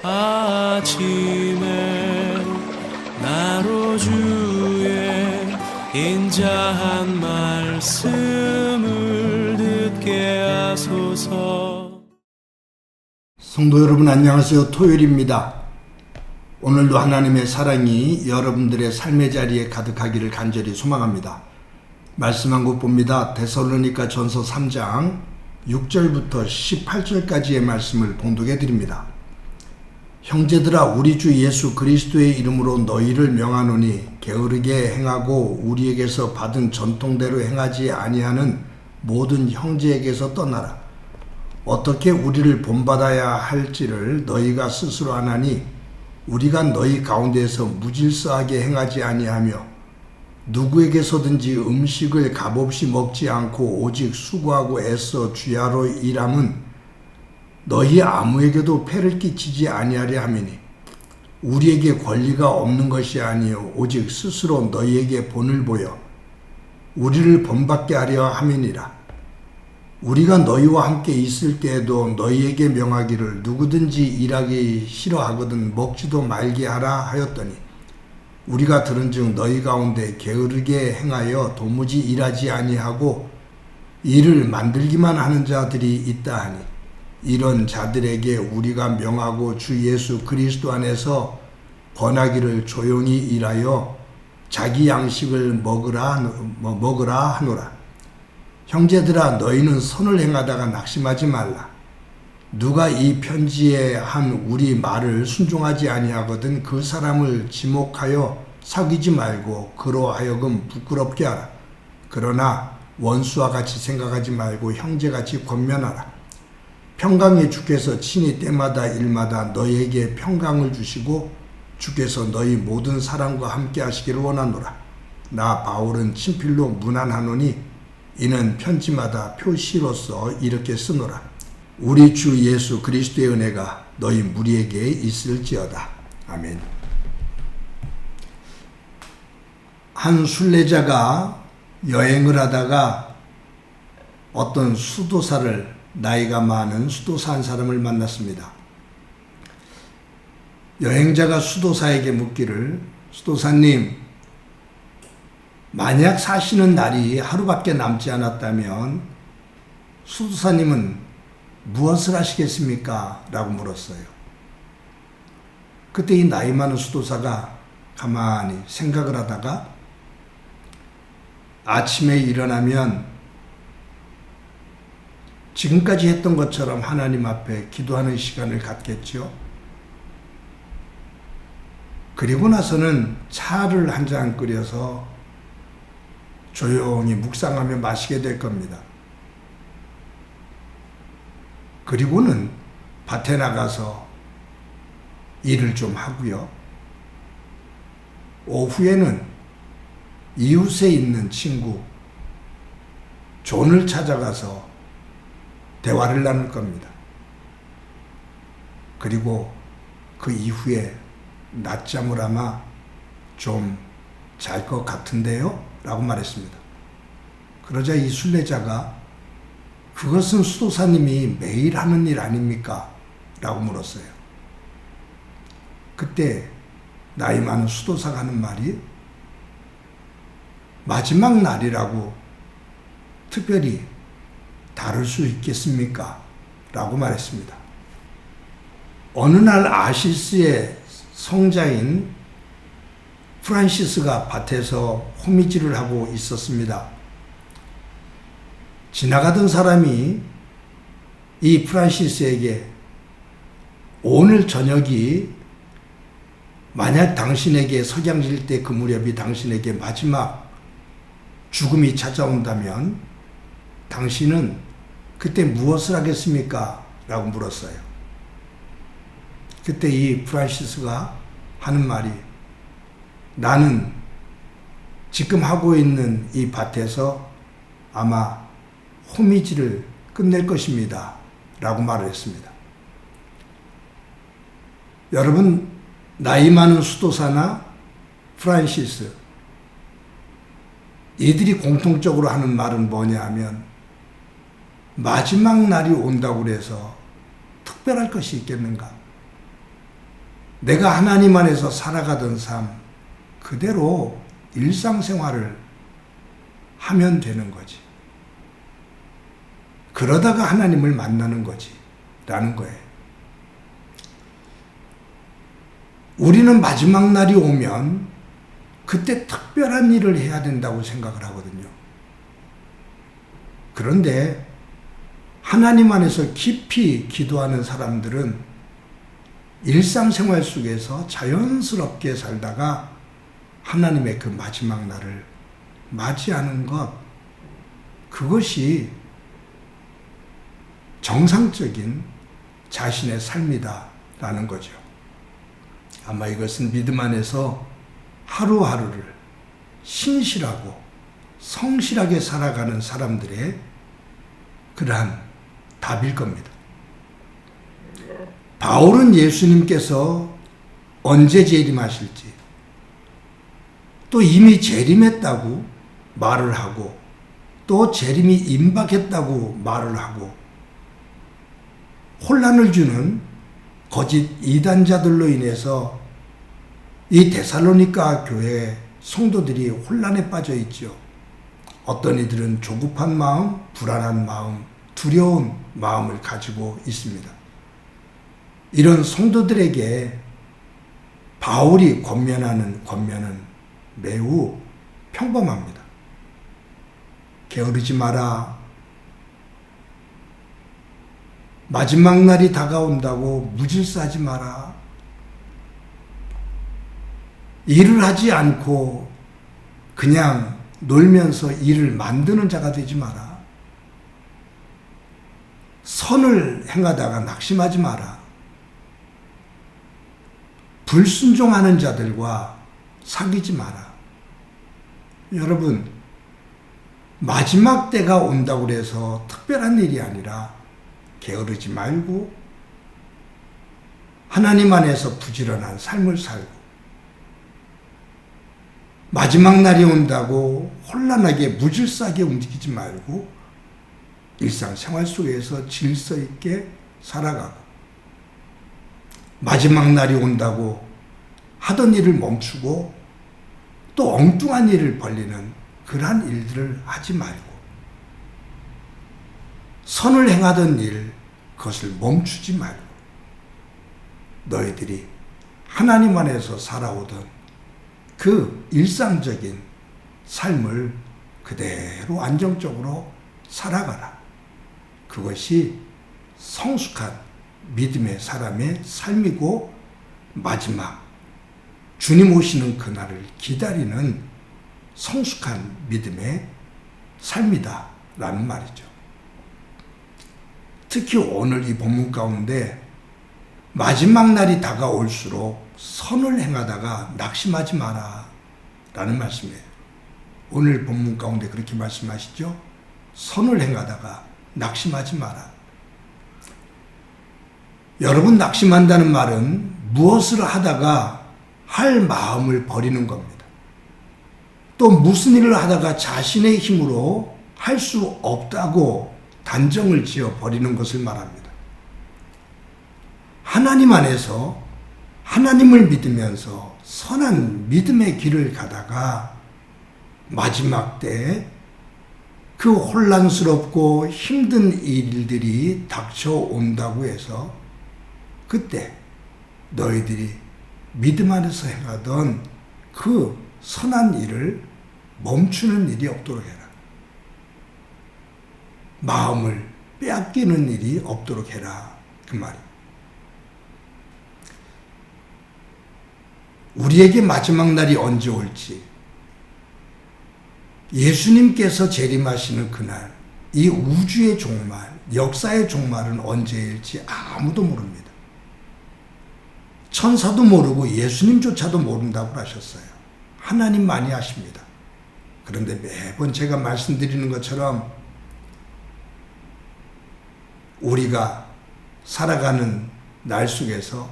아침에 나로 주의 인자한 말씀을 듣게 하소서. 성도 여러분 안녕하세요. 토요일입니다. 오늘도 하나님의 사랑이 여러분들의 삶의 자리에 가득하기를 간절히 소망합니다. 말씀 한 곳 봅니다. 데살로니가 전서 3장 6절부터 18절까지의 말씀을 봉독해 드립니다. 형제들아, 우리 주 예수 그리스도의 이름으로 너희를 명하노니 게으르게 행하고 우리에게서 받은 전통대로 행하지 아니하는 모든 형제에게서 떠나라. 어떻게 우리를 본받아야 할지를 너희가 스스로 아나니 우리가 너희 가운데에서 무질서하게 행하지 아니하며 누구에게서든지 음식을 값없이 먹지 않고 오직 수고하고 애써 주야로 일함은 너희 아무에게도 폐를 끼치지 아니하려 함이니 우리에게 권리가 없는 것이 아니요 오직 스스로 너희에게 본을 보여 우리를 본받게 하려 함이니라. 우리가 너희와 함께 있을 때에도 너희에게 명하기를 누구든지 일하기 싫어하거든 먹지도 말게 하라 하였더니 우리가 들은즉 너희 가운데 게으르게 행하여 도무지 일하지 아니하고 일을 만들기만 하는 자들이 있다 하니 이런 자들에게 우리가 명하고 주 예수 그리스도 안에서 권하기를 조용히 일하여 자기 양식을 먹으라 하노라. 형제들아, 너희는 선을 행하다가 낙심하지 말라. 누가 이 편지에 한 우리 말을 순종하지 아니하거든 그 사람을 지목하여 사귀지 말고 그로 하여금 부끄럽게 하라. 그러나 원수와 같이 생각하지 말고 형제같이 권면하라. 평강의 주께서 친히 때마다 일마다 너희에게 평강을 주시고 주께서 너희 모든 사람과 함께 하시기를 원하노라. 나 바울은 친필로 문안하노니 이는 편지마다 표시로서 이렇게 쓰노라. 우리 주 예수 그리스도의 은혜가 너희 무리에게 있을지어다. 아멘. 한 순례자가 여행을 하다가 어떤 수도사를 나이가 많은 수도사 한 사람을 만났습니다. 여행자가 수도사에게 묻기를 수도사님, 만약 사시는 날이 하루밖에 남지 않았다면 수도사님은 무엇을 하시겠습니까? 라고 물었어요. 그때 이 나이 많은 수도사가 가만히 생각을 하다가 아침에 일어나면 지금까지 했던 것처럼 하나님 앞에 기도하는 시간을 갖겠죠. 그리고 나서는 차를 한 잔 끓여서 조용히 묵상하며 마시게 될 겁니다. 그리고는 밭에 나가서 일을 좀 하고요. 오후에는 이웃에 있는 친구 존을 찾아가서 대화를 나눌 겁니다. 그리고 그 이후에 낮잠을 아마 좀 잘 것 같은데요? 라고 말했습니다. 그러자 이 순례자가 그것은 수도사님이 매일 하는 일 아닙니까? 라고 물었어요. 그때 나이 많은 수도사가 하는 말이 마지막 날이라고 특별히 다를 수 있겠습니까? 라고 말했습니다. 어느 날 아시스의 성자인 프란시스가 밭에서 호미질을 하고 있었습니다. 지나가던 사람이 이 프란시스에게 오늘 저녁이 만약 당신에게 석양질 때 그 무렵이 당신에게 마지막 죽음이 찾아온다면 당신은 그때 무엇을 하겠습니까? 라고 물었어요. 그때 이 프란시스가 하는 말이 나는 지금 하고 있는 이 밭에서 아마 호미질을 끝낼 것입니다. 라고 말을 했습니다. 여러분, 나이 많은 수도사나 프란시스, 이들이 공통적으로 하는 말은 뭐냐 하면 마지막 날이 온다고 해서 특별할 것이 있겠는가? 내가 하나님 안에서 살아가던 삶 그대로 일상생활을 하면 되는 거지. 그러다가 하나님을 만나는 거지 라는 거예요. 우리는 마지막 날이 오면 그때 특별한 일을 해야 된다고 생각을 하거든요. 그런데 하나님 안에서 깊이 기도하는 사람들은 일상생활 속에서 자연스럽게 살다가 하나님의 그 마지막 날을 맞이하는 것, 그것이 정상적인 자신의 삶이다라는 거죠. 아마 이것은 믿음 안에서 하루하루를 신실하고 성실하게 살아가는 사람들의 그러한 답일 겁니다. 바울은 예수님께서 언제 재림하실지, 또 이미 재림했다고 말을 하고, 또 재림이 임박했다고 말을 하고, 혼란을 주는 거짓 이단자들로 인해서 이 데살로니가 교회 성도들이 혼란에 빠져 있죠. 어떤 이들은 조급한 마음, 불안한 마음, 두려운 마음을 가지고 있습니다. 이런 성도들에게 바울이 권면하는 권면은 매우 평범합니다. 게으르지 마라. 마지막 날이 다가온다고 무질서하지 마라. 일을 하지 않고 그냥 놀면서 일을 만드는 자가 되지 마라. 선을 행하다가 낙심하지 마라. 불순종하는 자들과 사귀지 마라. 여러분, 마지막 때가 온다고 해서 특별한 일이 아니라 게으르지 말고 하나님 안에서 부지런한 삶을 살고, 마지막 날이 온다고 혼란하게 무질서하게 움직이지 말고 일상생활 속에서 질서 있게 살아가고, 마지막 날이 온다고 하던 일을 멈추고 또 엉뚱한 일을 벌리는 그러한 일들을 하지 말고, 선을 행하던 일, 그것을 멈추지 말고 너희들이 하나님 안에서 살아오던 그 일상적인 삶을 그대로 안정적으로 살아가라. 그것이 성숙한 믿음의 사람의 삶이고, 마지막 주님 오시는 그날을 기다리는 성숙한 믿음의 삶이다 라는 말이죠. 특히 오늘 이 본문 가운데 마지막 날이 다가올수록 선을 행하다가 낙심하지 마라 라는 말씀이에요. 오늘 본문 가운데 그렇게 말씀하시죠. 선을 행하다가 낙심하지 마라. 여러분, 낙심한다는 말은 무엇을 하다가 할 마음을 버리는 겁니다. 또 무슨 일을 하다가 자신의 힘으로 할 수 없다고 단정을 지어 버리는 것을 말합니다. 하나님 안에서 하나님을 믿으면서 선한 믿음의 길을 가다가 마지막 때 그 혼란스럽고 힘든 일들이 닥쳐온다고 해서 그때 너희들이 믿음 안에서 행하던 그 선한 일을 멈추는 일이 없도록 해라. 마음을 빼앗기는 일이 없도록 해라. 그 말이에요. 우리에게 마지막 날이 언제 올지, 예수님께서 재림하시는 그날, 이 우주의 종말, 역사의 종말은 언제일지 아무도 모릅니다. 천사도 모르고 예수님조차도 모른다고 하셨어요. 하나님만이 아십니다. 그런데 매번 제가 말씀드리는 것처럼 우리가 살아가는 날 속에서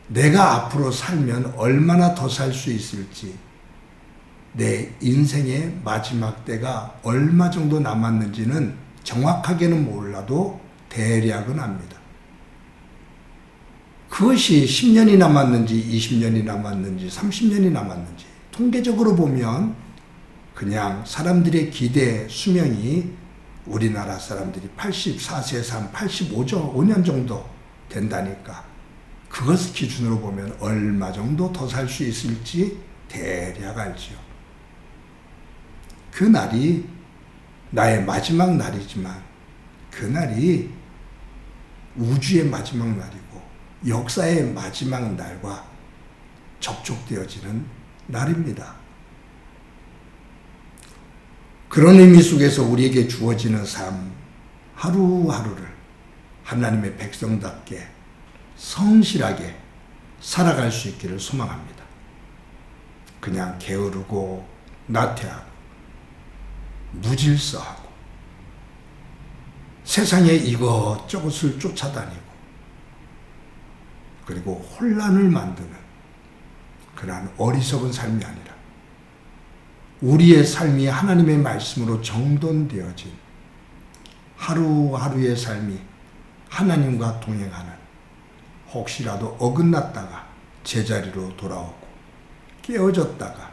내가 앞으로 살면 얼마나 더 살 수 있을지, 내 인생의 마지막 때가 얼마 정도 남았는지는 정확하게는 몰라도 대략은 압니다. 그것이 10년이 남았는지 20년이 남았는지 30년이 남았는지 통계적으로 보면 그냥 사람들의 기대 수명이 우리나라 사람들이 84세에서 한 85년 정도 된다니까 그것을 기준으로 보면 얼마 정도 더 살 수 있을지 대략 알지요. 그 날이 나의 마지막 날이지만 그 날이 우주의 마지막 날이고 역사의 마지막 날과 접촉되어지는 날입니다. 그런 의미 속에서 우리에게 주어지는 삶 하루하루를 하나님의 백성답게 성실하게 살아갈 수 있기를 소망합니다. 그냥 게으르고 나태하고 무질서하고 세상에 이것저것을 쫓아다니고 그리고 혼란을 만드는 그러한 어리석은 삶이 아니라 우리의 삶이 하나님의 말씀으로 정돈되어진 하루하루의 삶이 하나님과 동행하는 혹시라도 어긋났다가 제자리로 돌아오고 깨어졌다가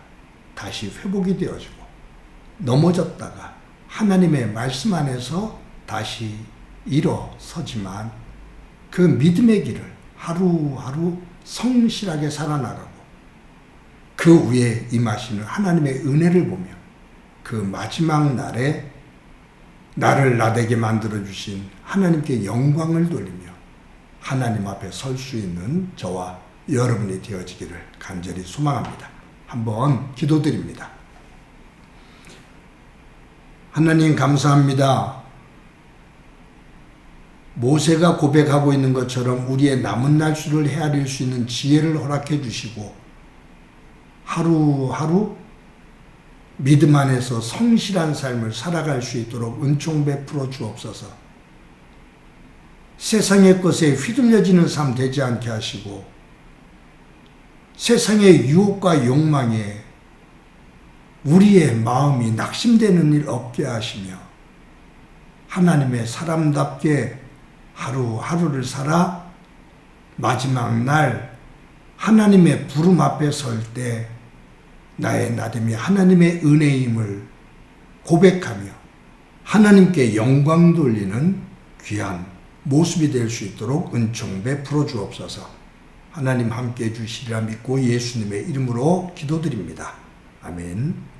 다시 회복이 되어지고 넘어졌다가 하나님의 말씀 안에서 다시 일어서지만 그 믿음의 길을 하루하루 성실하게 살아나가고 그 위에 임하시는 하나님의 은혜를 보며 그 마지막 날에 나를 나되게 만들어주신 하나님께 영광을 돌리며 하나님 앞에 설 수 있는 저와 여러분이 되어지기를 간절히 소망합니다. 한번 기도드립니다. 하나님 감사합니다. 모세가 고백하고 있는 것처럼 우리의 남은 날수를 헤아릴 수 있는 지혜를 허락해 주시고 하루하루 믿음 안에서 성실한 삶을 살아갈 수 있도록 은총 베풀어 주옵소서. 세상의 것에 휘둘려지는 삶 되지 않게 하시고 세상의 유혹과 욕망에 우리의 마음이 낙심되는 일 없게 하시며 하나님의 사람답게 하루하루를 살아 마지막 날 하나님의 부름 앞에 설 때 나의 나됨이 하나님의 은혜임을 고백하며 하나님께 영광 돌리는 귀한 모습이 될 수 있도록 은총 베풀어 주옵소서. 하나님 함께 해주시리라 믿고 예수님의 이름으로 기도드립니다. 아멘.